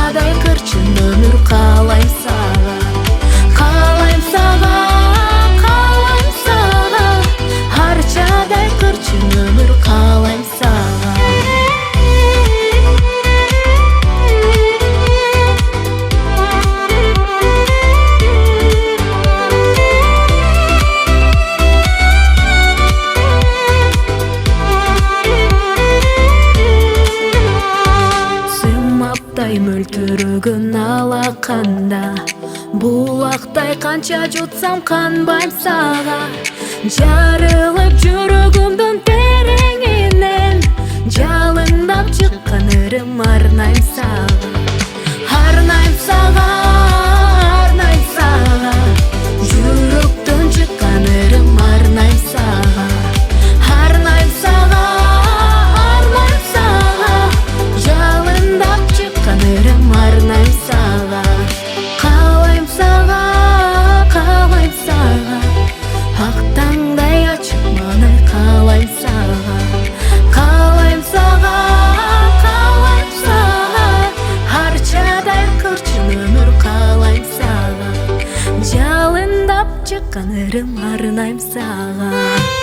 Harçaдай кырчын өмүр каалайм сага. Каалайм сага, каалайм сага. Harçaдай кырчын өмүр каалайм сага. Мөлтүрөгөн алаканда, булактай канча жутсам канбайм сага. Жарылып жүрөгүмдүн тереңинен, жалындап чыккан ырым арнайм сага. Арнайм сага, арнайм сага. Жүрөктөн чыккан ырым арнайм сага. Арнайм сага, арнайм сага. Жалындап ырым арнайм сага. Каалайм сага, каалайм сага. Ак таңдай ачык маны каалайм сага. Каалайм сага, каалайм сага. Harçaдай кырчын өмүр каалайм сага. Жалындап чыккан ырым арнайм сага.